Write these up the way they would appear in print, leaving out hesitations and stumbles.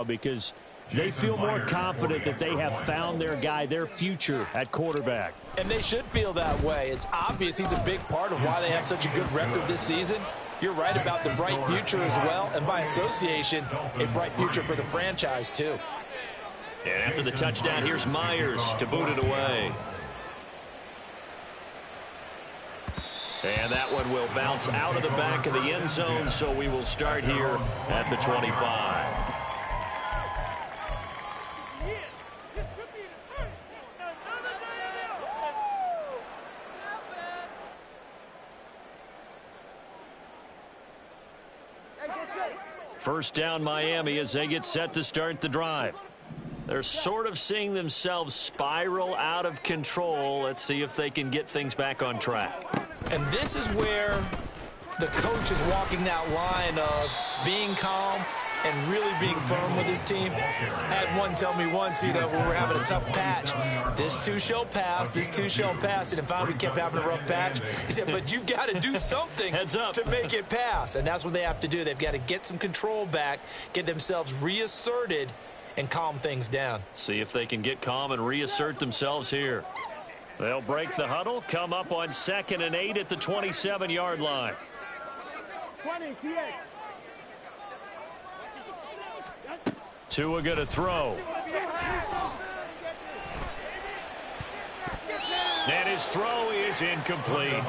because they feel more confident that they have found their guy, their future at quarterback. And they should feel that way. It's obvious he's a big part of why they have such a good record this season. You're right about the bright future as well, and by association, a bright future for the franchise too. And after the touchdown, here's Myers to boot it away. And that one will bounce out of the back of the end zone, so we will start here at the 25. First down, Miami, as they get set to start the drive. They're sort of seeing themselves spiral out of control. Let's see if they can get things back on track. And this is where the coach is walking that line of being calm and really being firm with his team. I had one tell me once, when we're having a tough patch, this too shall pass, this too shall pass. And finally we kept having a rough patch. He said, but you've got to do something to make it pass. And that's what they have to do. They've got to get some control back, get themselves reasserted, and calm things down. See if they can get calm and reassert themselves here. They'll break the huddle, come up on 2nd and 8 at the 27-yard line. 20, TX. Tua going to throw. And his throw is incomplete.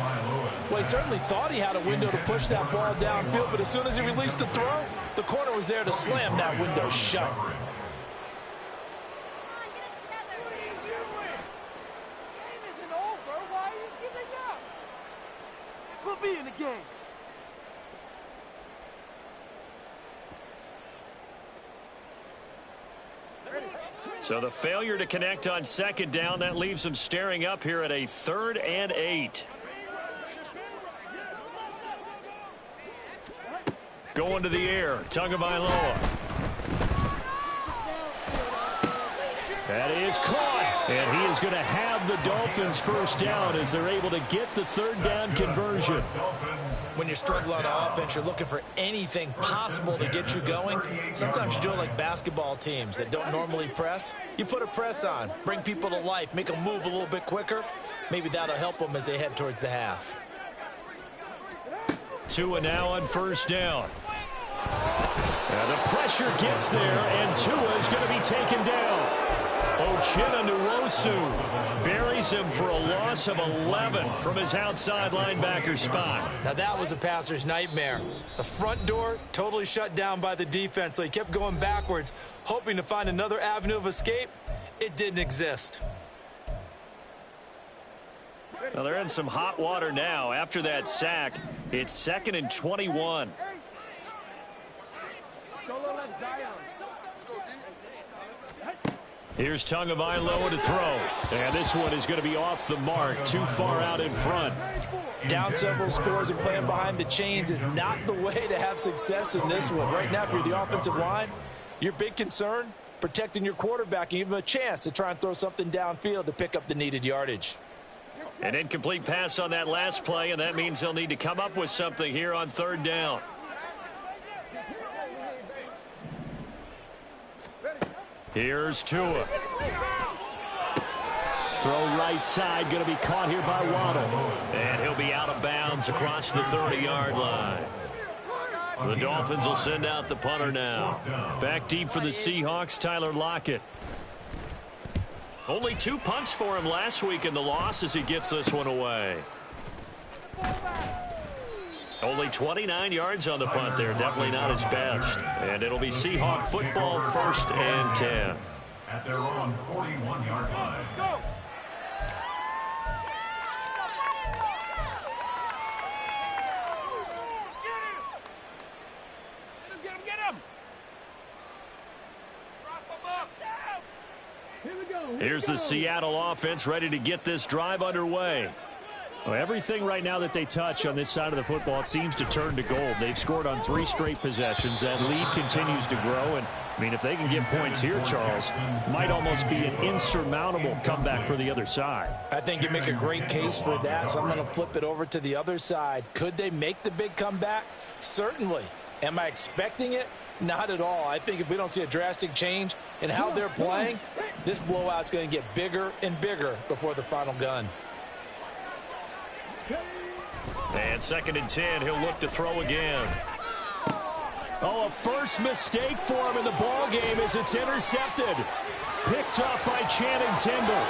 Well, he certainly thought he had a window to push that ball downfield, but as soon as he released the throw, the corner was there to slam that window shut. We'll be in the game. So the failure to connect on 2nd down, that leaves them staring up here at a 3rd and 8. Going to the air, Tagovailoa. That is caught, and he is going to have the Dolphins first down as they're able to get the 3rd down conversion. When you struggle on offense, you're looking for anything possible to get you going. Sometimes you do it like basketball teams that don't normally press. You put a press on, bring people to life, make them move a little bit quicker. Maybe that'll help them as they head towards the half. Tua now on 1st down. And the pressure gets there, and Tua is going to be taken down. Uchenna buries him for a loss of 11 from his outside linebacker spot. Now that was a passer's nightmare. The front door totally shut down by the defense, so he kept going backwards, hoping to find another avenue of escape. It didn't exist. Well, they're in some hot water now. After that sack, it's 2nd and 21. Here's Tagovailoa to throw. And this one is going to be off the mark, too far out in front. Down several scores and playing behind the chains is not the way to have success in this one. Right now, if you're the offensive line, your big concern, protecting your quarterback and give him a chance to try and throw something downfield to pick up the needed yardage. An incomplete pass on that last play, and that means they'll need to come up with something here on 3rd down. Here's Tua. Throw right side, going to be caught here by Waddle. And he'll be out of bounds across the 30-yard line. The Dolphins will send out the punter now. Back deep for the Seahawks, Tyler Lockett. Only 2 punts for him last week in the loss as he gets this one away. Only 29 yards on the punt there. Definitely not his best. And it'll be Seahawk football, 1st and 10. At their own 41-yard line. Let's go. Get him! Here we go. Here's the Seattle offense ready to get this drive underway. Well, everything right now that they touch on this side of the football, it seems to turn to gold. They've scored on 3 straight possessions. That lead continues to grow. And, I mean, if they can get points here, Charles, might almost be an insurmountable comeback for the other side. I think you make a great case for that, so I'm going to flip it over to the other side. Could they make the big comeback? Certainly. Am I expecting it? Not at all. I think if we don't see a drastic change in how they're playing, this blowout's going to get bigger and bigger before the final gun. And 2nd and 10, he'll look to throw again. Oh, a first mistake for him in the ball game as it's intercepted. Picked up by Channing Tindall.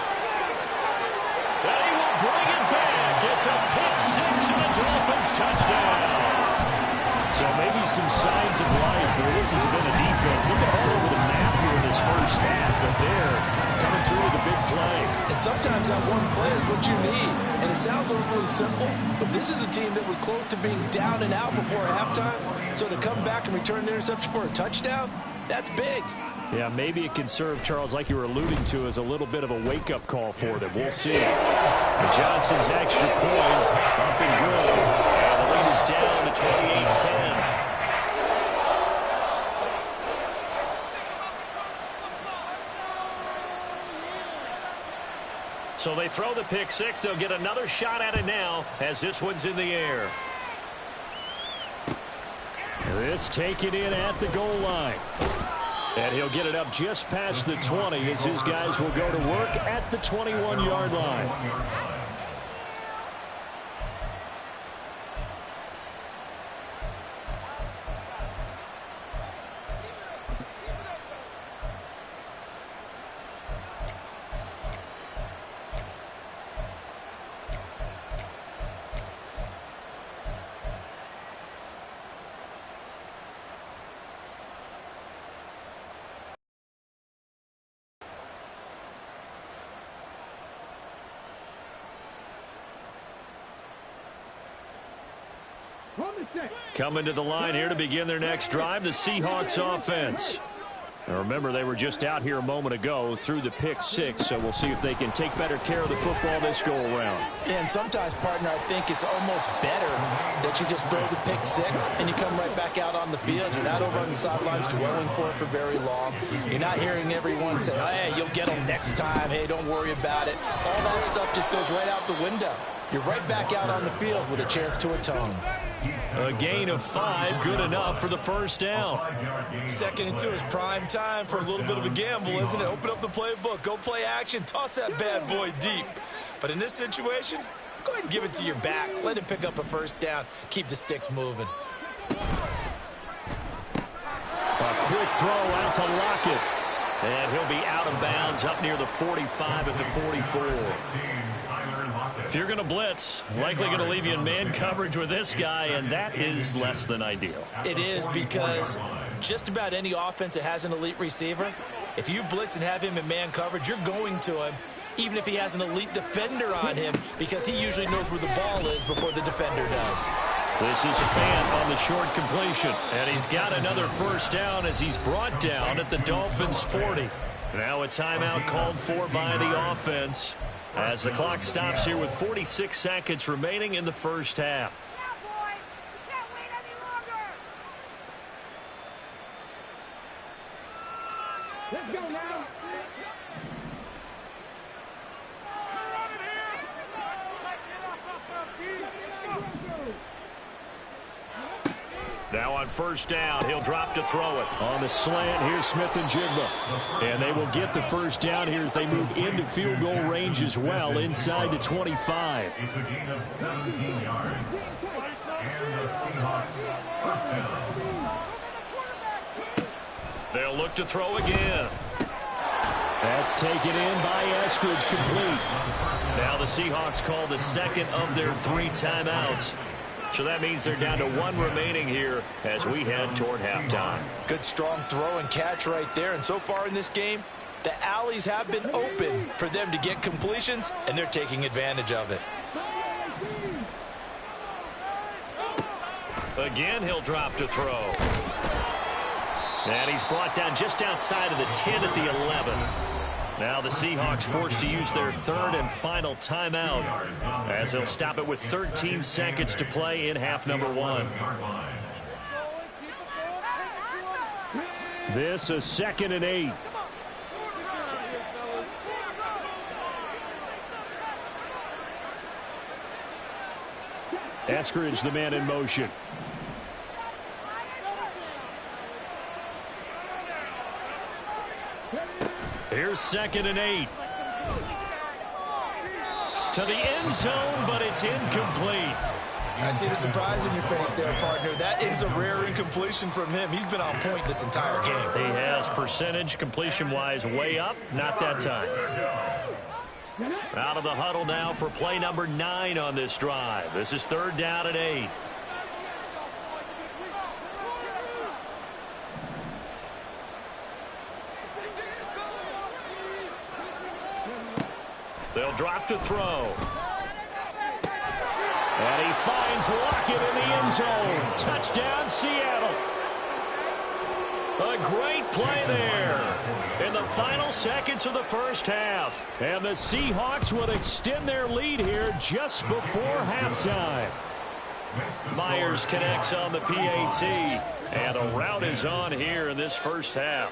And he will bring it back. It's a pick six and a Dolphins touchdown. So maybe some signs of life where this has been a defense. They've been all over the map here in this first half, but they're coming through with a big play. And sometimes that one play is what you need. And it sounds overly simple, but this is a team that was close to being down and out before halftime. So to come back and return the interception for a touchdown, that's big. Yeah, maybe it can serve, Charles, like you were alluding to, as a little bit of a wake-up call for them. We'll see. And Johnson's extra point up and good. And the lead is down to 28-10. So they throw the pick six. They'll get another shot at it now as this one's in the air. This taken in at the goal line. And he'll get it up just past the 20 as his guys will go to work at the 21-yard line. Coming to the line here to begin their next drive, the Seahawks offense. Now remember, they were just out here a moment ago through the pick six, so we'll see if they can take better care of the football this go-around. And sometimes, partner, I think it's almost better that you just throw the pick six and you come right back out on the field. You're not over on the sidelines dwelling for it for very long. You're not hearing everyone say, oh, hey, you'll get them next time. Hey, don't worry about it. All that stuff just goes right out the window. You're right back out on the field with a chance to atone. A gain of 5, good enough for the first down. 2nd and 2 is prime time for a little bit of a gamble, isn't it? Open up the playbook, go play action, toss that bad boy deep. But in this situation, go ahead and give it to your back. Let him pick up a first down. Keep the sticks moving. A quick throw out to Lockett. And he'll be out of bounds up near the 45 at the 44. If you're going to blitz, likely going to leave you in man coverage with this guy, and that is less than ideal. It is, because just about any offense that has an elite receiver, if you blitz and have him in man coverage, you're going to him, even if he has an elite defender on him, because he usually knows where the ball is before the defender does. This is Fant on the short completion, and he's got another first down as he's brought down at the Dolphins' 40. Now a timeout called for by the offense as the clock stops here with 46 seconds remaining in the first half. Yeah, boys. We can't wait any longer. Let's go now. Now on first down, he'll drop to throw it. On the slant, here's Smith and Jigba. And they will get the first down here as they move into field goal range as well, inside the 25. It's a gain of 17 yards. And the Seahawks first down. They'll look to throw again. That's taken in by Eskridge, complete. Now the Seahawks call the second of their 3 timeouts. So that means they're down to 1 remaining here as we head toward halftime. Good strong throw and catch right there. And so far in this game, the alleys have been open for them to get completions, and they're taking advantage of it. Again, he'll drop to throw. And he's brought down just outside of the 10 at the 11. Now the Seahawks forced to use their 3rd and final timeout as they'll stop it with 13 seconds to play in half number 1. This is 2nd and 8. Eskridge, the man in motion. Here's 2nd and 8. To the end zone, but it's incomplete. I see the surprise in your face there, partner. That is a rare incompletion from him. He's been on point this entire game. He has percentage completion-wise way up. Not that time. Out of the huddle now for play number 9 on this drive. This is 3rd down and 8. They'll drop to throw. And he finds Lockett in the end zone. Touchdown, Seattle. A great play there in the final seconds of the first half. And the Seahawks would extend their lead here just before halftime. Myers connects on the PAT. And a rout is on here in this first half.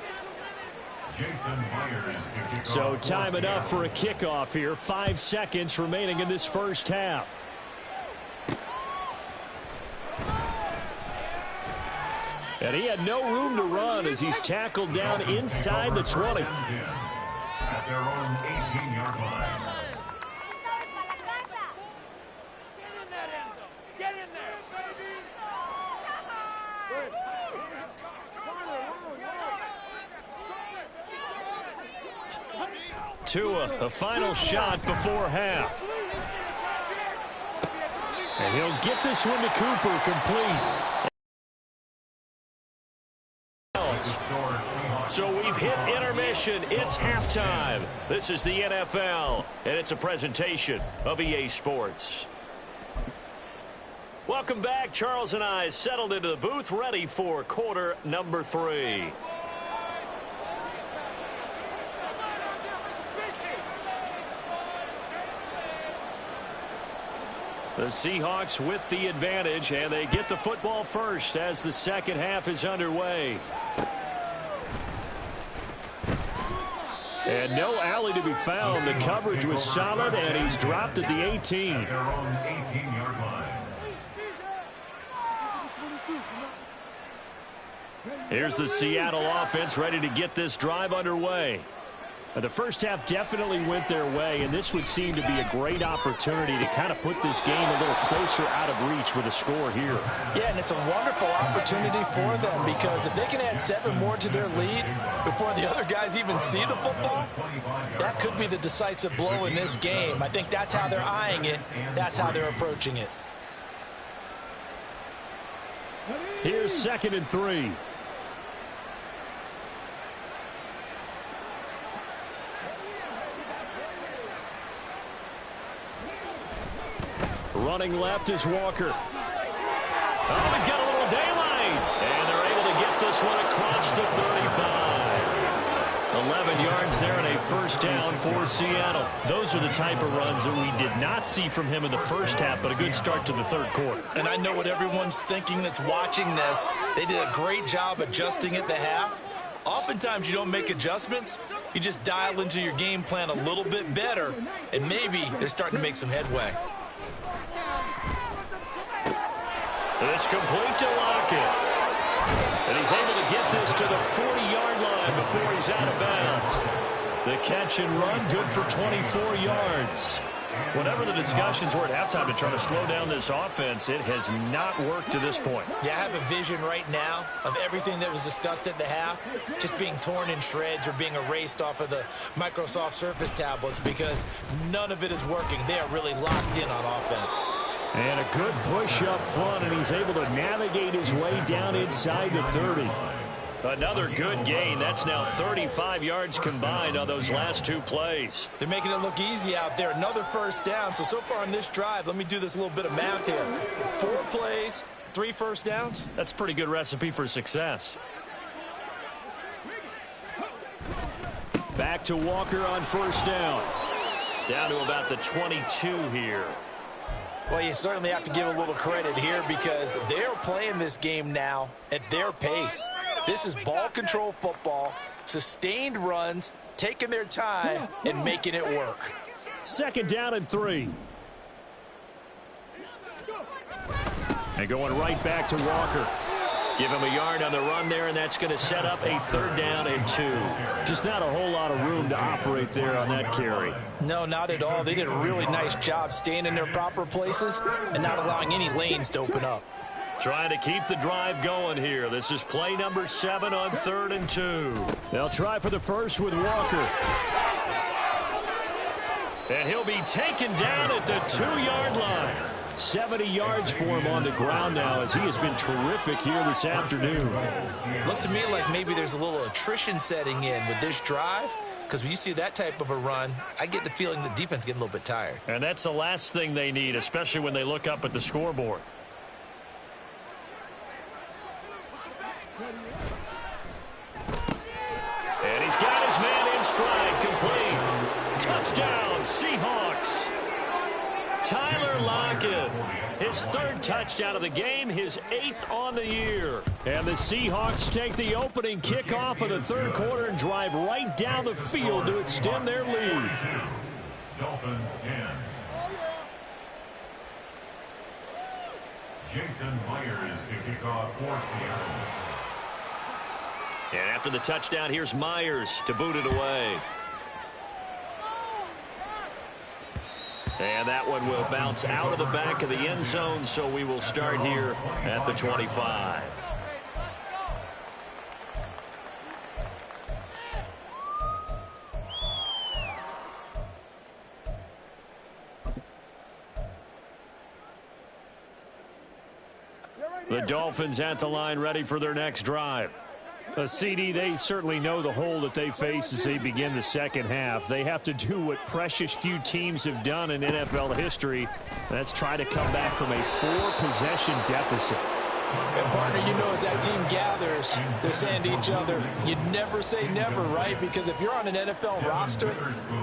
So time enough for a kickoff here. 5 seconds remaining in this first half. And he had no room to run as he's tackled down inside the 20. At their own 18-yard line. Get in there, baby! Tua, a final shot before half. And he'll get this one to Cooper, complete. So we've hit intermission. It's halftime. This is the NFL, and it's a presentation of EA Sports. Welcome back. Charles and I settled into the booth, ready for quarter number 3. The Seahawks with the advantage, and they get the football first as the second half is underway. And no alley to be found. The coverage was solid, and he's dropped at the 18. At their own 18-yard line. Here's the Seattle offense ready to get this drive underway. The first half definitely went their way, and this would seem to be a great opportunity to kind of put this game a little closer out of reach with a score here. Yeah, and it's a wonderful opportunity for them because if they can add 7 more to their lead before the other guys even see the football, that could be the decisive blow in this game. I think that's how they're eyeing it. That's how they're approaching it. Here's 2nd and 3. Running left is Walker. Oh, he's got a little daylight. And they're able to get this one across the 35. 11 yards there and a first down for Seattle. Those are the type of runs that we did not see from him in the first half, but a good start to the third quarter. And I know what everyone's thinking that's watching this. They did a great job adjusting at the half. Oftentimes you don't make adjustments. You just dial into your game plan a little bit better, and maybe they're starting to make some headway. It's complete to Lockett. And he's able to get this to the 40-yard line before he's out of bounds. The catch and run, good for 24 yards. Whatever the discussions were at halftime to try to slow down this offense, it has not worked to this point. Yeah, I have a vision right now of everything that was discussed at the half just being torn in shreds or being erased off of the Microsoft Surface tablets because none of it is working. They are really locked in on offense. And a good push up front, and he's able to navigate his way down inside the 30. Another good gain. That's now 35 yards combined on those last 2 plays. They're making it look easy out there. Another first down. So far on this drive, let me do this little bit of math here. 4 plays, 3 first downs. That's a pretty good recipe for success. Back to Walker on first down. Down to about the 22 here. Well, you certainly have to give a little credit here because they're playing this game now at their pace. This is ball control football, sustained runs, taking their time, and making it work. 2nd down and 3. And going right back to Walker. Give him a yard on the run there, and that's going to set up a 3rd down and 2. Just not a whole lot of room to operate there on that carry. No, not at all. They did a really nice job staying in their proper places and not allowing any lanes to open up. Trying to keep the drive going here. This is play number 7 on 3rd and 2. They'll try for the first with Walker. And he'll be taken down at the 2-yard line. 70 yards for him on the ground now as he has been terrific here this afternoon. Looks to me like maybe there's a little attrition setting in with this drive, because when you see that type of a run, I get the feeling the defense getting a little bit tired. And that's the last thing they need, especially when they look up at the scoreboard. And he's got his man in stride, complete. Touchdown, Seahawks. Tyler Lockett, his 3rd touchdown of the game, his 8th on the year. And the Seahawks take the opening kickoff of the 3rd quarter and drive right down the field to extend their lead. Dolphins 10. Jason Myers to kick off for Seattle. And after the touchdown, here's Myers to boot it away. And that one will bounce out of the back of the end zone, so we will start here at the 25. The Dolphins at the line, ready for their next drive. CD, they certainly know the hole that they face as they begin the second half. They have to do what precious few teams have done in NFL history. That's try to come back from a 4-possession deficit. And partner, you know, as that team gathers, they're saying to each other, you never say never, right? Because if you're on an NFL roster,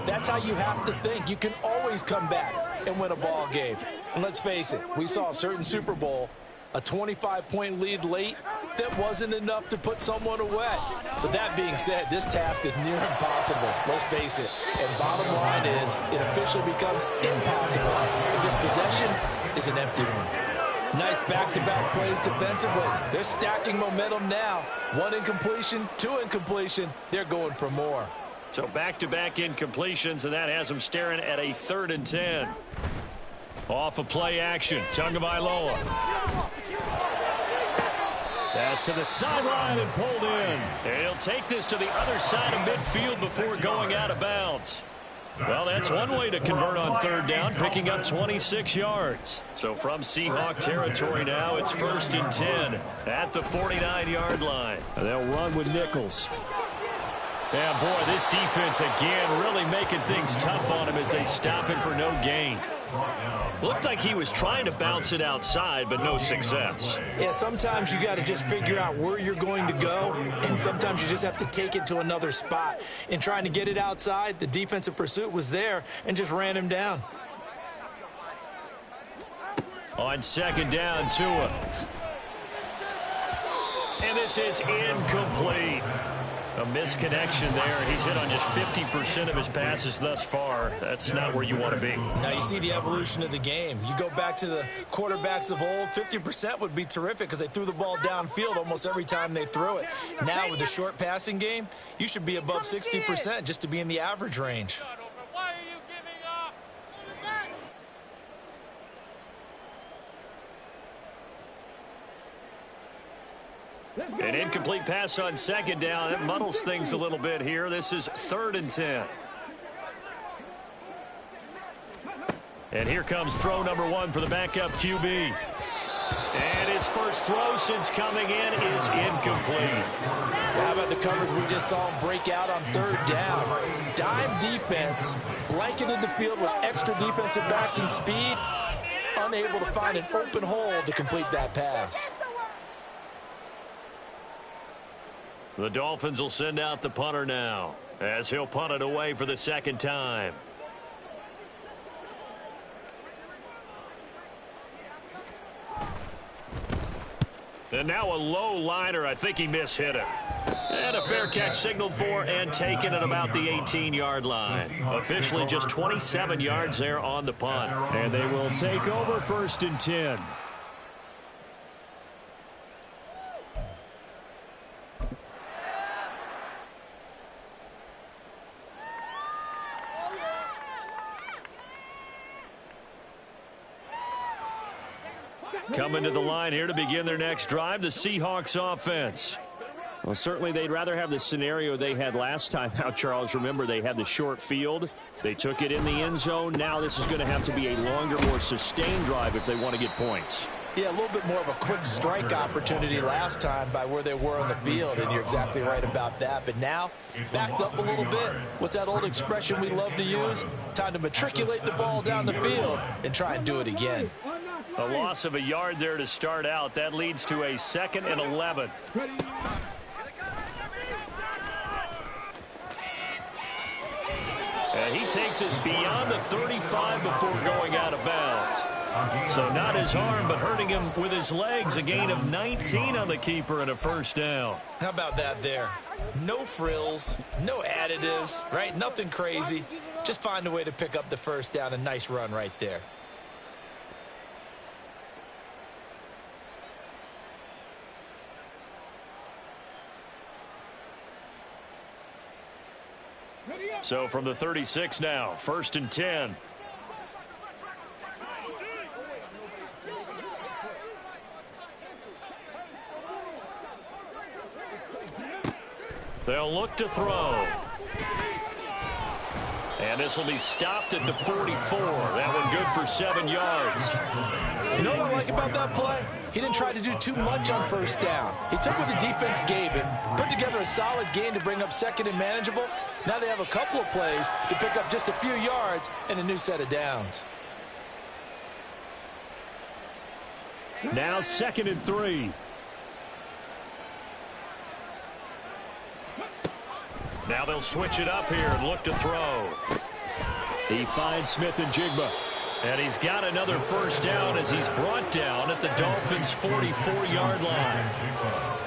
that's how you have to think. You can always come back and win a ball game. And let's face it, we saw a certain Super Bowl, a 25-point lead late, that wasn't enough to put someone away. But that being said, this task is near impossible. Let's face it. And bottom line is, it officially becomes impossible if this possession is an empty one. Nice back-to-back plays defensively. They're stacking momentum now. 1 incompletion, 2 incompletion. They're going for more. So back-to-back incompletions, and that has them staring at a 3rd and 10. Off of play action, Tagovailoa. Pass to the sideline and pulled in. And he'll take this to the other side of midfield before going out of bounds. Well, that's one way to convert on 3rd down, picking up 26 yards. So from Seahawk territory now, it's 1st and 10 at the 49-yard line. And they'll run with Nichols. Yeah, boy, this defense again really making things tough on him as they stop him for no gain. Looked like he was trying to bounce it outside, but no success. Yeah, sometimes you got to just figure out where you're going to go, and sometimes you just have to take it to another spot. In trying to get it outside, the defensive pursuit was there and just ran him down. On 2nd down, Tua. And this is incomplete. A misconnection there. He's hit on just 50% of his passes thus far. That's not where you want to be. Now you see the evolution of the game. You go back to the quarterbacks of old, 50% would be terrific because they threw the ball downfield almost every time they threw it. Now with the short passing game, you should be above 60% just to be in the average range. Why are you giving up? An incomplete pass on 2nd down. That muddles things a little bit here. This is 3rd and 10. And here comes throw number 1 for the backup QB. And his first throw since coming in is incomplete. How about the coverage we just saw him break out on 3rd down? Dime defense, blanketed the field with extra defensive backs and speed, unable to find an open hole to complete that pass. The Dolphins will send out the punter now as he'll punt it away for the 2nd time. And now a low liner. I think he mishit it. And a fair catch signaled for and taken at about the 18-yard line. Officially just 27 yards there on the punt. And they will take over 1st and 10. Coming to the line here to begin their next drive, the Seahawks offense. Well, certainly they'd rather have the scenario they had last time out, Charles. Remember, they had the short field. They took it in the end zone. Now this is going to have to be a longer, more sustained drive if they want to get points. Yeah, a little bit more of a quick strike opportunity last time by where they were on the field, and you're exactly right about that. But now, backed up a little bit. What's that old expression we love to use? Time to matriculate the ball down the field and try and do it again. A loss of a yard there to start out. That leads to a 2nd and 11. And he takes us beyond the 35 before going out of bounds. So not his arm, but hurting him with his legs. A gain of 19 on the keeper and a first down. How about that there? No frills, no additives, right? Nothing crazy. Just find a way to pick up the first down. A nice run right there. So from the 36 now, 1st and 10. They'll look to throw. And this will be stopped at the 44. That one good for 7 yards. You know what I like about that play? He didn't try to do too much on first down. He took what the defense gave him, put together a solid gain to bring up 2nd and manageable. Now they have a couple of plays to pick up just a few yards and a new set of downs. Now 2nd and 3. Now they'll switch it up here and look to throw. He finds Smith and Jigba. And he's got another first down as he's brought down at the Dolphins' 44-yard line.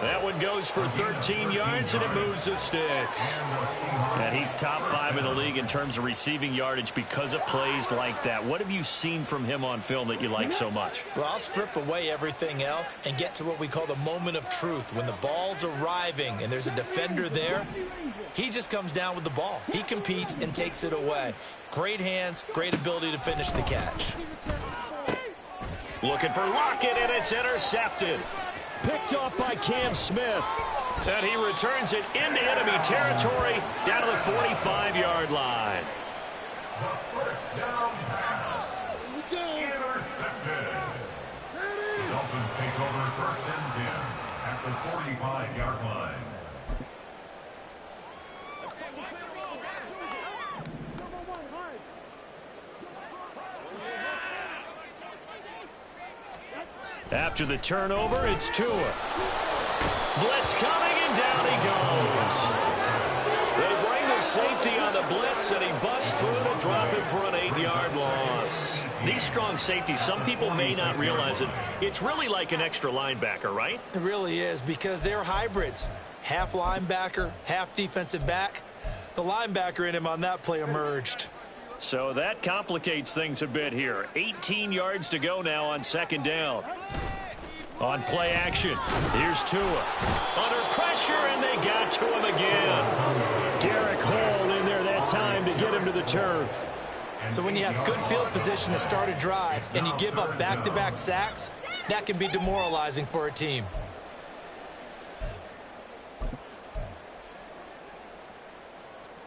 That one goes for 13 yards, and it moves the sticks. And he's top 5 in the league in terms of receiving yardage because of plays like that. What have you seen from him on film that you like so much? Well, I'll strip away everything else and get to what we call the moment of truth. When the ball's arriving and there's a defender there, he just comes down with the ball. He competes and takes it away. Great hands, great ability to finish the catch. Looking for Lockett, and it's intercepted. Picked off by Cam Smith. And he returns it into enemy territory down to the 45-yard line. The first down pass. Intercepted. The Dolphins take over 1st and 10 at the 45-yard line. After the turnover, it's Tua. Blitz coming, and down he goes. They bring the safety on the blitz, and he busts through to drop him for an 8-yard loss. These strong safeties, some people may not realize it. It's really like an extra linebacker, right? It really is, because they're hybrids. Half linebacker, half defensive back. The linebacker in him on that play emerged. So that complicates things a bit here. 18 yards to go now on 2nd down. On play action, here's Tua. Under pressure, and they got to him again. Derek Hall in there that time to get him to the turf. So when you have good field position to start a drive and you give up back-to-back sacks, that can be demoralizing for a team.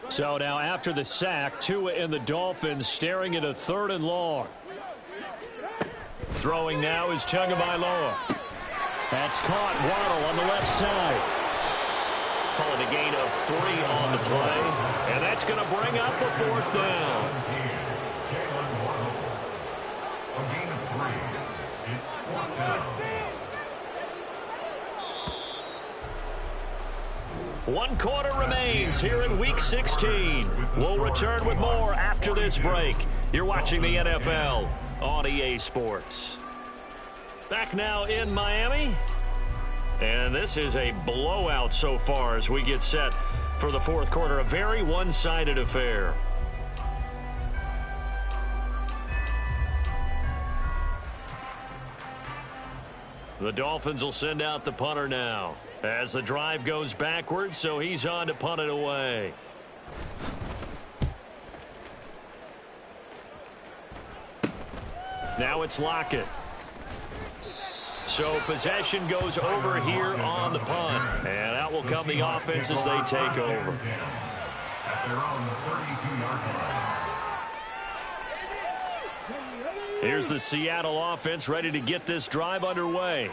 So now after the sack, Tua and the Dolphins staring at a 3rd and long. Throwing now is Tagovailoa. That's caught. Waddle on the left side. Calling a gain of 3 on the play. And that's going to bring up a 4th down. A gain of 3. It's 4th down. 1 quarter remains here in Week 16. We'll return with more after this break. You're watching the NFL on EA Sports. Back now in Miami. And this is a blowout so far as we get set for the 4th quarter. A very one-sided affair. The Dolphins will send out the punter now as the drive goes backwards, so he's on to punt it away. Now it's Lockett. So possession goes over here on the punt. And out will come the offense as they take over. At their own 32-yard line. Here's the Seattle offense ready to get this drive underway.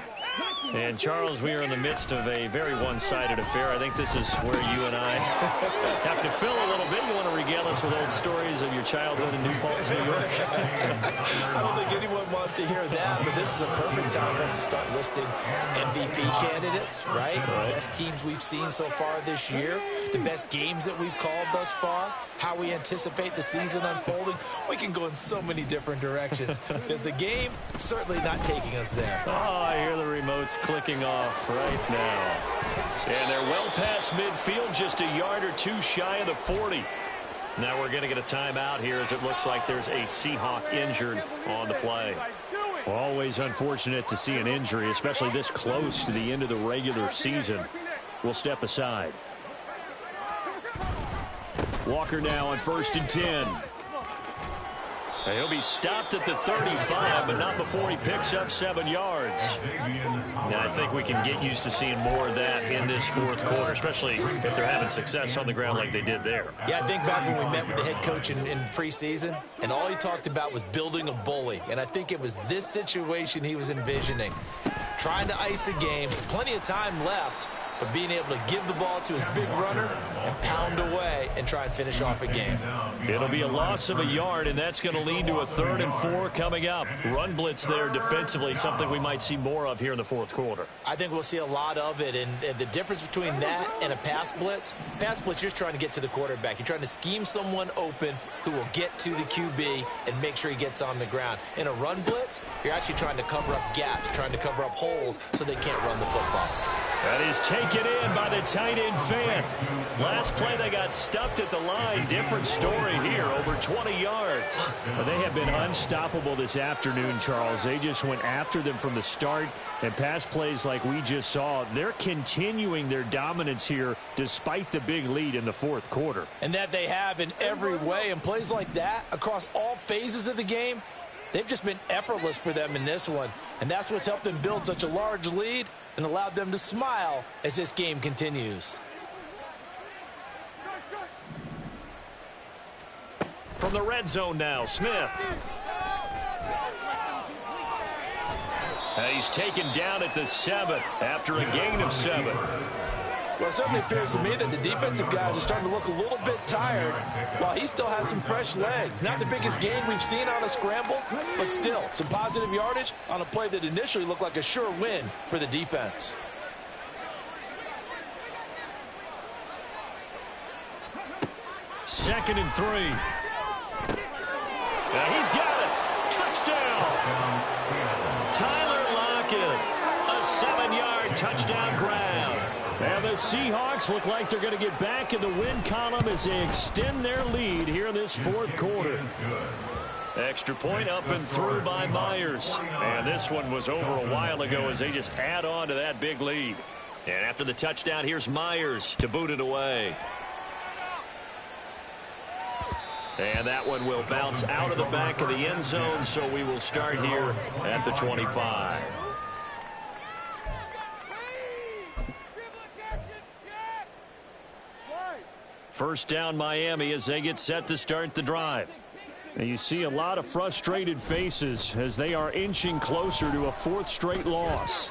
And, Charles, we are in the midst of a very one-sided affair. I think this is where you and I have to fill a little bit. You want to regale us with old stories of your childhood in New Paltz, New York? I don't think anyone wants to hear that, but this is a perfect time for us to start listing MVP candidates, right? The best teams we've seen so far this year, the best games that we've called thus far, how we anticipate the season unfolding. We can go in so many different directions because the game is certainly not taking us there. Oh, I hear the remotes clicking off right now. And they're well past midfield, just a yard or two shy of the 40. Now we're going to get a timeout here as it looks like there's a Seahawk injured on the play. Always unfortunate to see an injury, especially this close to the end of the regular season. We'll step aside. Walker now on 1st and 10. He'll be stopped at the 35, but not before he picks up 7 yards. Now, I think we can get used to seeing more of that in this fourth quarter, especially if they're having success on the ground like they did there. Yeah, I think back when we met with the head coach in preseason, and all he talked about was building a bully. And I think it was this situation he was envisioning. Trying to ice a game, plenty of time left, but being able to give the ball to his big runner and pound away and try and finish off a game. It'll be a loss of a yard, and that's going to lead to a 3rd and 4 coming up. Run blitz there defensively, something we might see more of here in the fourth quarter. I think we'll see a lot of it, and the difference between that and a pass blitz, you're just trying to get to the quarterback. You're trying to scheme someone open who will get to the QB and make sure he gets on the ground. In a run blitz, you're actually trying to cover up gaps, trying to cover up holes so they can't run the football. That is taken in by the tight end fan. Last play they got stuffed at the line. Different story here, over 20 yards. Well, they have been unstoppable this afternoon, Charles. They just went after them from the start, and pass plays like we just saw, they're continuing their dominance here despite the big lead in the fourth quarter. And that they have in every way, and plays like that across all phases of the game, they've just been effortless for them in this one. And that's what's helped them build such a large lead and allowed them to smile as this game continues. From the red zone now, Smith. He's taken down at the 7 after a gain of 7. Well, it certainly appears to me that the defensive guys are starting to look a little bit tired while he still has some fresh legs. Not the biggest gain we've seen on a scramble, but still some positive yardage on a play that initially looked like a sure win for the defense. Second and 3. Now he's got it. Touchdown. Tyler Lockett. A 7-yard touchdown grab. And the Seahawks look like they're going to get back in the win column as they extend their lead here in this fourth quarter. Extra point up and through by Myers. And this one was over a while ago as they just add on to that big lead. And after the touchdown, here's Myers to boot it away. And that one will bounce out of the back of the end zone, so we will start here at the 25. First down Miami as they get set to start the drive. And you see a lot of frustrated faces as they are inching closer to a 4th straight loss.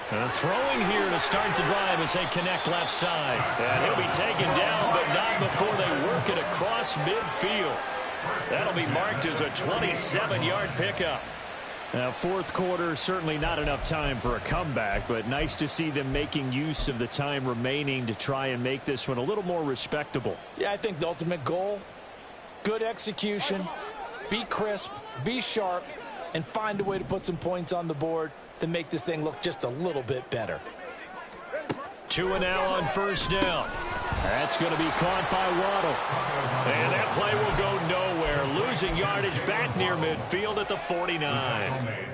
Throwing here to start the drive as they connect left side. And he'll be taken down, but not before they work it across midfield. That'll be marked as a 27-yard pickup. Now, fourth quarter, certainly not enough time for a comeback, but nice to see them making use of the time remaining to try and make this one a little more respectable. Yeah, I think the ultimate goal, good execution, be crisp, be sharp, and find a way to put some points on the board to make this thing look just a little bit better. 2 and now on first down. That's going to be caught by Waddle. And that play will go nowhere. Losing yardage back near midfield at the 49.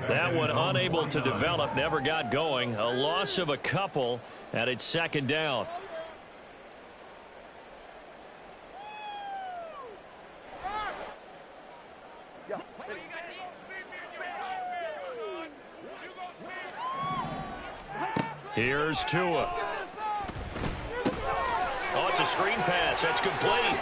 That one unable to develop, never got going. A loss of a couple, and it's second down. Here's Tua. Oh, it's a screen pass. That's complete.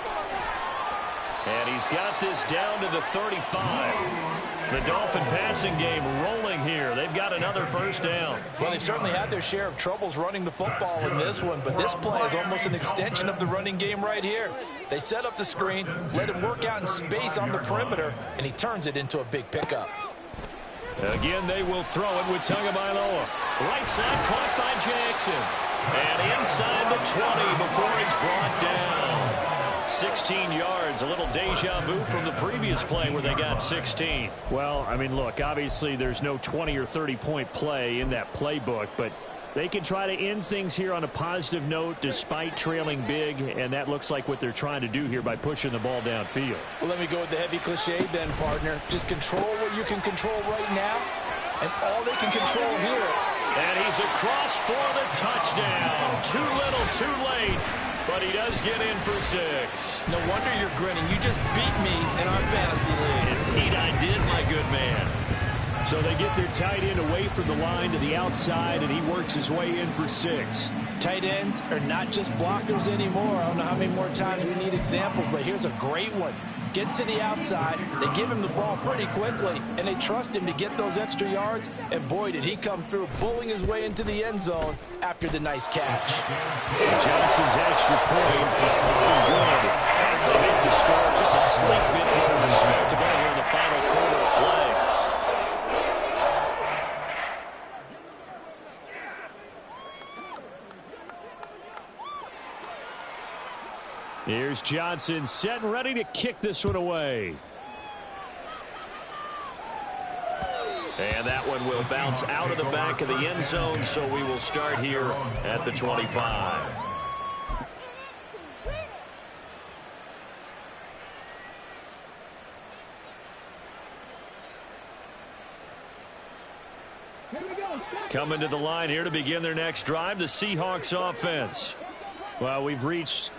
And he's got this down to the 35. The Dolphin passing game rolling here. They've got another first down. Well, they've certainly had their share of troubles running the football in this one, but this play is almost an extension of the running game right here. They set up the screen, let him work out in space on the perimeter, and he turns it into a big pickup. Again, they will throw it with Tagovailoa. Right side caught by Jackson. And inside the 20 before he's brought down. 16 yards, a little deja vu from the previous play where they got 16. Well, I mean, look, obviously there's no 20 or 30-point play in that playbook, but they can try to end things here on a positive note despite trailing big, and that looks like what they're trying to do here by pushing the ball downfield. Well, let me go with the heavy cliche then, partner. Just control what you can control right now, and all they can control here. And he's across for the touchdown. Too little, too late. But he does get in for 6. No wonder you're grinning. You just beat me in our fantasy league. Indeed I did, my good man. So they get their tight end away from the line to the outside, and he works his way in for 6. Tight ends are not just blockers anymore. I don't know how many more times we need examples, but here's a great one. Gets to the outside, they give him the ball pretty quickly, and they trust him to get those extra yards, and boy, did he come through, bulling his way into the end zone after the nice catch. And Johnson's extra point, good. As they make the score just a slight bit more respectable here in the final quarter of play. Here's Johnson set and ready to kick this one away. And that one will bounce out of the back of the end zone, so we will start here at the 25. Coming to the line here to begin their next drive, the Seahawks offense. Well, we've reached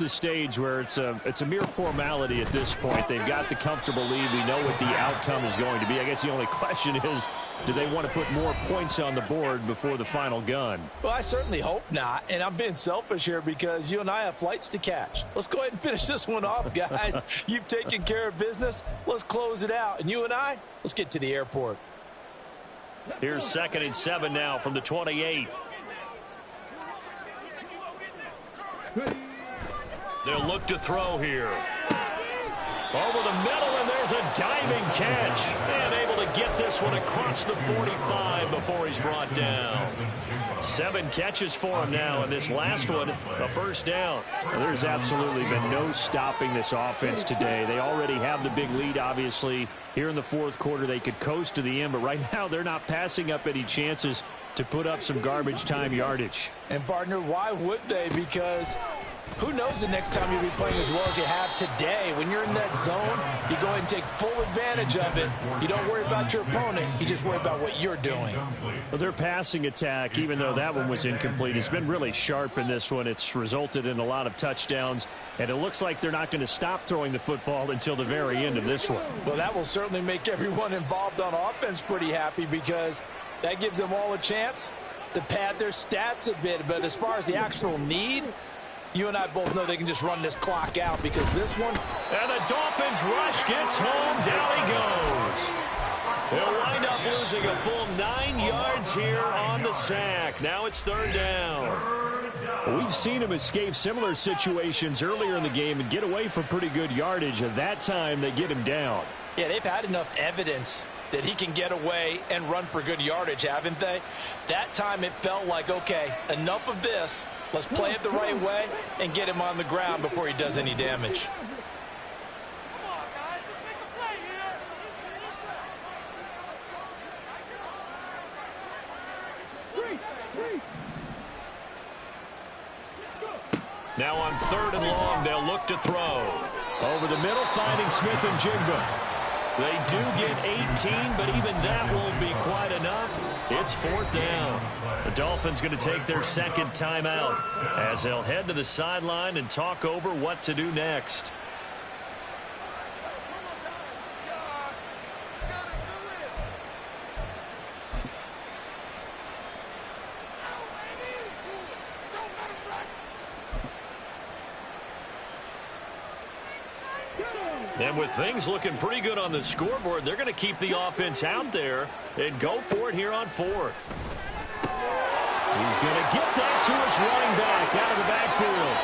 the stage where it's a mere formality at this point. They've got the comfortable lead. We know what the outcome is going to be. I guess the only question is, do they want to put more points on the board before the final gun? Well, I certainly hope not, and I'm being selfish here because you and I have flights to catch. Let's go ahead and finish this one off, guys. You've taken care of business. Let's close it out, and you and I, let's get to the airport. Here's 2nd and 7 now from the 28. They'll look to throw here. Over the middle, and there's a diving catch. And able to get this one across the 45 before he's brought down. 7 catches for him now, and this last one, a first down. Well, there's absolutely been no stopping this offense today. They already have the big lead, obviously. Here in the fourth quarter, they could coast to the end, but right now they're not passing up any chances to put up some garbage time yardage. And, partner, why would they? Because who knows the next time you'll be playing as well as you have today. When you're in that zone, you go ahead and take full advantage of it. You don't worry about your opponent. You just worry about what you're doing. Well, their passing attack, even though that one was incomplete, has been really sharp in this one. It's resulted in a lot of touchdowns, and it looks like they're not going to stop throwing the football until the very end of this one. Well, that will certainly make everyone involved on offense pretty happy because that gives them all a chance to pad their stats a bit. But as far as the actual need, you and I both know they can just run this clock out because this one. And the Dolphins rush gets home. Down he goes. They'll wind up losing a full 9 yards here on the sack. Now it's 3rd down. We've seen him escape similar situations earlier in the game and get away from pretty good yardage. At that time, they get him down. Yeah, they've had enough evidence that he can get away and run for good yardage, haven't they? That time it felt like, okay, enough of this. Let's play it the right way and get him on the ground before he does any damage. Come on, guys. Let's make a play here. Now on 3rd and long, they'll look to throw. Over the middle, finding Smith and Jigba. They do get 18, but even that won't be quite enough. It's 4th down. The Dolphins going to take their 2nd timeout as they'll head to the sideline and talk over what to do next. And with things looking pretty good on the scoreboard, they're going to keep the offense out there and go for it here on fourth. He's going to get that to his running back out of the backfield.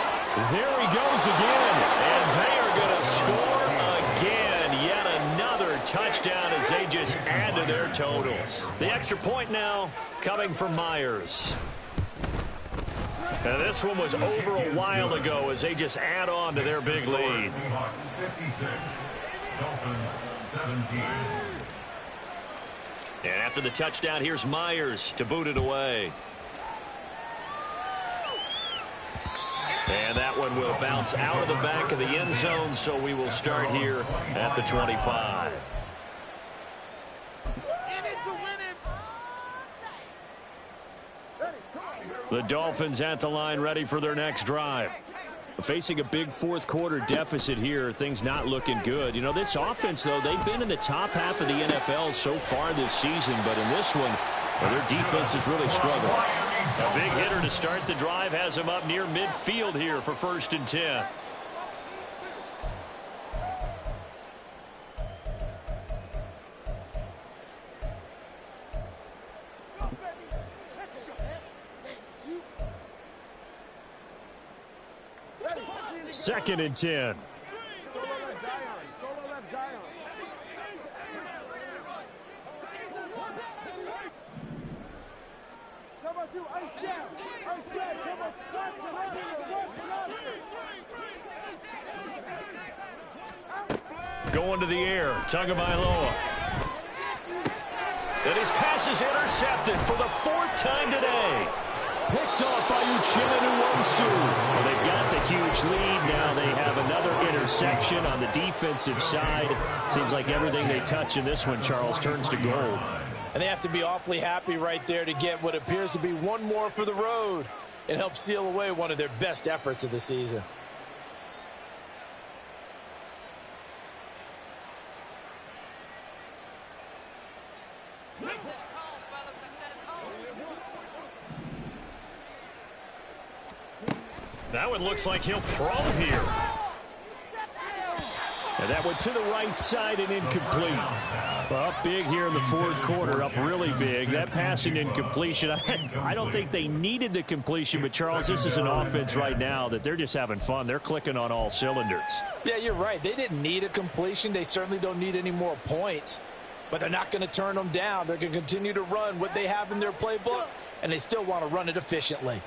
There he goes again. And they are going to score again. Yet another touchdown as they just add to their totals. The extra point now coming from Myers. And this one was over a while ago as they just add on to their big lead. Seahawks 56, Dolphins 17. And after the touchdown, here's Myers to boot it away. And that one will bounce out of the back of the end zone, so we will start here at the 25. The Dolphins at the line, ready for their next drive. Facing a big fourth quarter deficit here, things not looking good. You know, this offense, though, they've been in the top half of the NFL so far this season, but in this one, well, their defense has really struggled. A big hitter to start the drive has him up near midfield here for 1st and 10. Second and 10. Going to the air, Tagovailoa. And his pass is intercepted for the 4th time today. Picked off by Uchenna Nwosu. Well, they've got the huge lead. Now they have another interception on the defensive side. Seems like everything they touch in this one, Charles, turns to gold. And they have to be awfully happy right there to get what appears to be one more for the road. It helps seal away one of their best efforts of the season. That one looks like he'll throw here. And that went to the right side and incomplete. Up big here in the fourth quarter, up really big. That passing incompletion, I don't think they needed the completion, but Charles, this is an offense right now that they're just having fun. They're clicking on all cylinders. Yeah, you're right. They didn't need a completion. They certainly don't need any more points, but they're not going to turn them down. They're going to continue to run what they have in their playbook, and they still want to run it efficiently.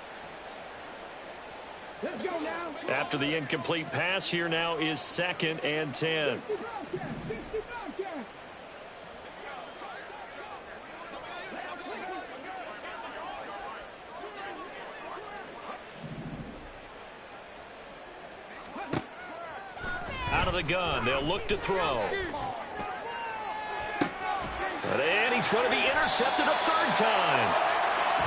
After the incomplete pass, here now is 2nd and 10. Out of the gun, they'll look to throw. And he's going to be intercepted a 3rd time.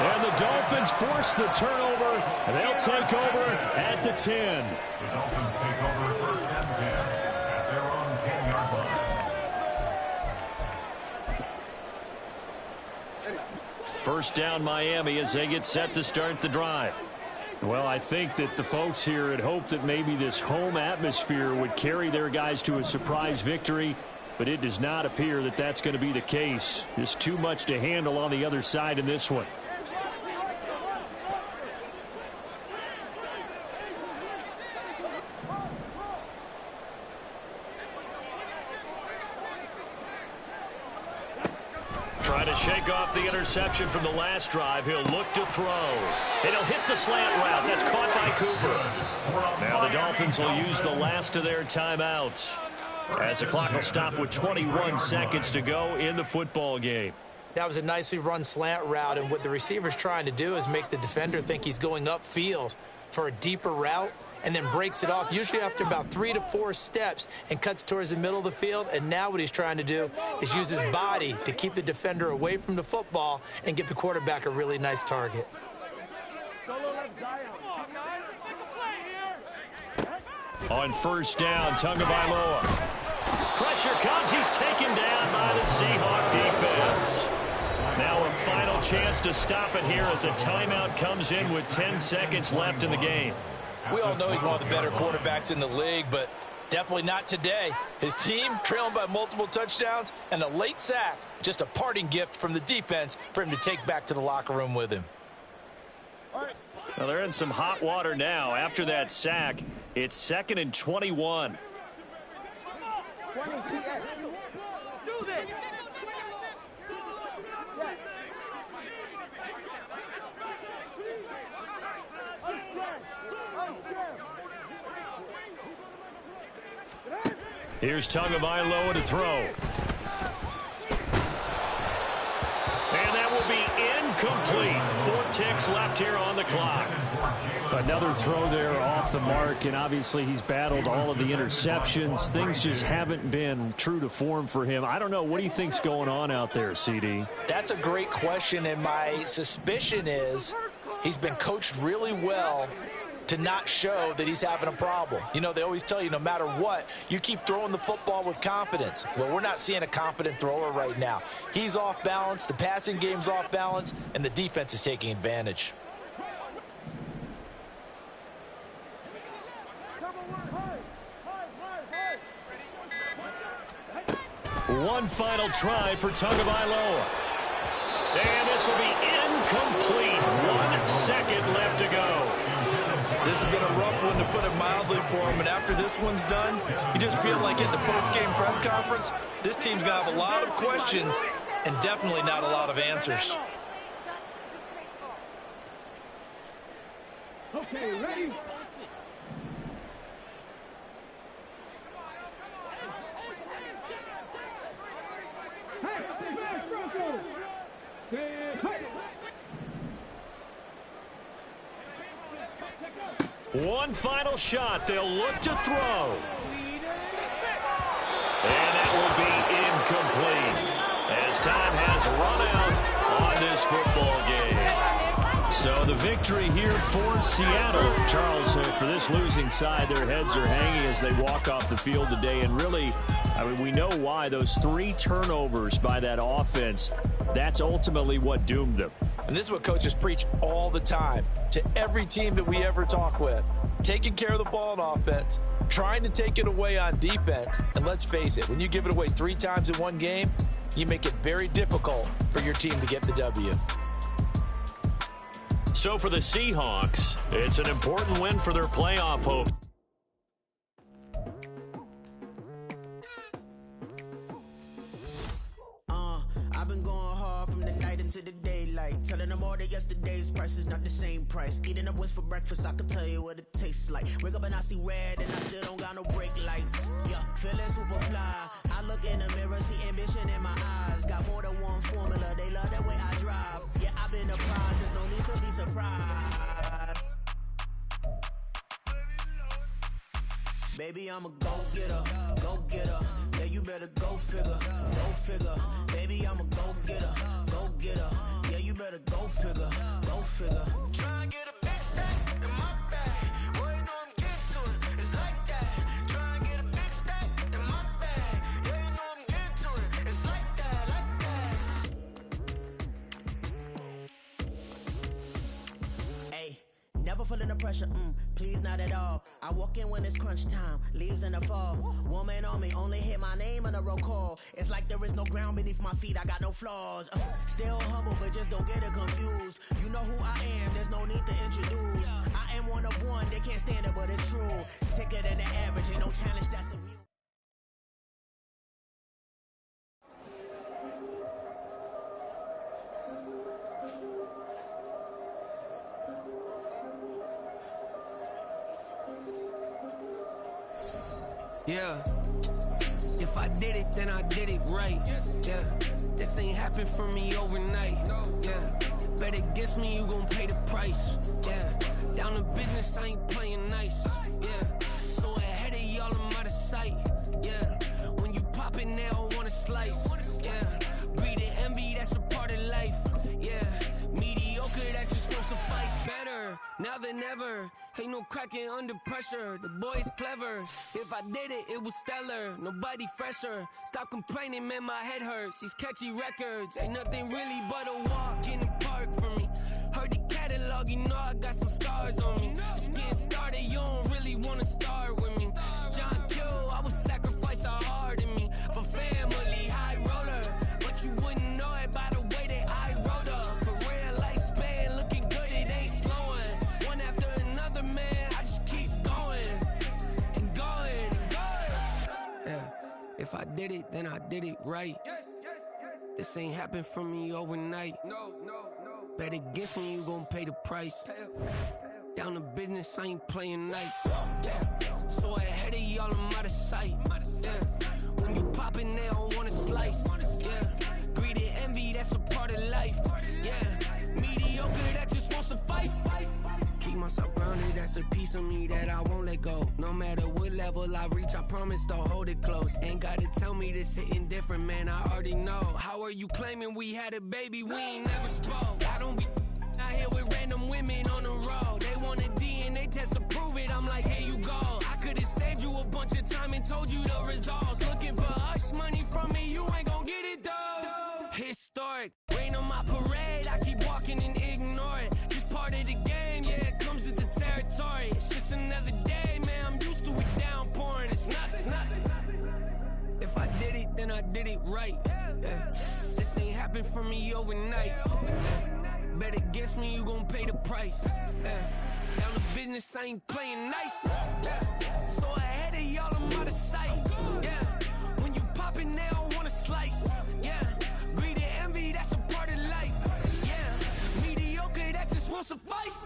And the Dolphins force the turnover, and they'll take over at the 10. The Dolphins take over 1st and 10 at their own 10-yard line. First down, Miami, as they get set to start the drive. Well, I think that the folks here had hoped that maybe this home atmosphere would carry their guys to a surprise victory, but it does not appear that that's going to be the case. Just too much to handle on the other side in this one. Trying to shake off the interception from the last drive. He'll look to throw. And he'll hit the slant route. That's caught by Cooper. Now the Dolphins will use the last of their timeouts, as the clock will stop with 21 seconds to go in the football game. That was a nicely run slant route, and what the receiver's trying to do is make the defender think he's going upfield for a deeper route, and then breaks it off, usually after about 3 to 4 steps, and cuts towards the middle of the field. And now what he's trying to do is use his body to keep the defender away from the football and give the quarterback a really nice target. On first down, Tagovailoa. Pressure comes. He's taken down by the Seahawk defense. Now a final chance to stop it here as a timeout comes in with 10 seconds left in the game. We all know he's one of the better quarterbacks in the league, but Definitely not today. His team trailing by multiple touchdowns and a late sack. Just a parting gift from the defense for him to take back to the locker room with him. Well, they're in some hot water now. After that sack, it's 2nd and 21. Do this. Here's Tagovailoa to throw. And that will be incomplete. 4 ticks left here on the clock. Another throw there off the mark, and obviously he's battled all of the interceptions. Things just haven't been true to form for him. I don't know. What do you think's going on out there, CD? That's a great question, and my suspicion is he's been coached really well to not show that he's having a problem. You know, they always tell you no matter what, you keep throwing the football with confidence. Well, we're not seeing a confident thrower right now. He's off balance, the passing game's off balance, and the defense is taking advantage. One final try for Tagovailoa. And this will be incomplete. 1 second left to go. This has been a rough one, to put it mildly, for him. And after this one's done, you just feel like at the post-game press conference, this team's going to have a lot of questions and definitely not a lot of answers. Okay, ready? One final shot. They'll look to throw. And that will be incomplete as time has run out on this football game. So the victory here for Seattle. Charles, for this losing side, their heads are hanging as they walk off the field today. And really, I mean, we know why. Those 3 turnovers by that offense, that's ultimately what doomed them. And this is what coaches preach all the time to every team that we ever talk with. Taking care of the ball on offense, trying to take it away on defense. And let's face it, when you give it away 3 times in one game, you make it very difficult for your team to get the W. So for the Seahawks, it's an important win for their playoff hopes. I've been going hard from the night into the daylight, telling them all that yesterday's price is not the same price. Eating up wings for breakfast, I can tell you what it tastes like. Wake up and I see red and I still don't got no brake lights. Yeah, feeling super fly. I look in the mirror, see ambition in my eyes. Got more than one formula, they love the way I drive. Yeah, I've been apprised, there's no need to be surprised. Baby, I'm a go-getter, go-getter. Yeah, you better go figure, go figure. Baby, I'm a go-getter, go-getter. Yeah, you better go figure, go figure. Try and get a big stack in my bag. Boy, you know I'm getting to it, it's like that. Try and get a big stack in my bag. Yeah, you know I'm getting to it, it's like that, like that. Hey, never feeling the pressure, please not at all. I walk in when it's crunch time, leaves in the fall. Woman on me, only hit my name on a roll call. It's like there is no ground beneath my feet, I got no flaws. Still humble, but just don't get it confused. You know who I am, there's no need to introduce. I am one of one, they can't stand it, but it's true. Sicker than the average, ain't no challenge that's immune. Yeah, if I did it, then I did it right. Yeah, this ain't happened for me overnight. Yeah, bet against me, you gon' pay the price. Yeah, down to business, I ain't playing nice. Yeah, so ahead of y'all, I'm out of sight. Yeah, when you pop it, they don't wanna slice. Yeah, breeding envy, that's a part of life. Yeah, mediocre, that just won't suffice. Better now than ever. Ain't no cracking under pressure. The boy's clever. If I did it, it was stellar. Nobody fresher. Stop complaining, man, my head hurts. These catchy records ain't nothing really but a walk in the park for me. Heard the catalog, you know I got some scars on me. It's getting started, you don't really wanna start with me. It's John Q. If I did it, then I did it right. This ain't happened for me overnight. Bet against me, you gon' pay the price. Down to business, I ain't playing nice. So ahead of y'all, I'm out of sight. When you poppin', they don't wanna slice. Greed and envy, that's a part of life. Mediocre, that just won't suffice. Keep myself grounded, that's a piece of me that I won't let go. No matter what level I reach, I promise to hold it close. Ain't gotta tell me this hitting different, man, I already know. How are you claiming we had a baby, we ain't never spoke? I don't be out here with random women on the road. They want a DNA test to prove it, I'm like, here you go. I could've saved you a bunch of time and told you the results. Looking for hush money from me, you ain't gon' get it though. Historic, rain on my parade, I keep walking and ignore it. Just part of the game, yeah, it comes with the territory. It's just another day, man, I'm used to it downpouring. It's nothing. If I did it, then I did it right. This ain't happened for me overnight. Bet against me, you gon' pay the price. Down to business, I ain't playing nice. So ahead of y'all, I'm out of sight. When you poppin', they don't wanna slice. Greed and envy, that's a part of life. Mediocre, that just won't suffice.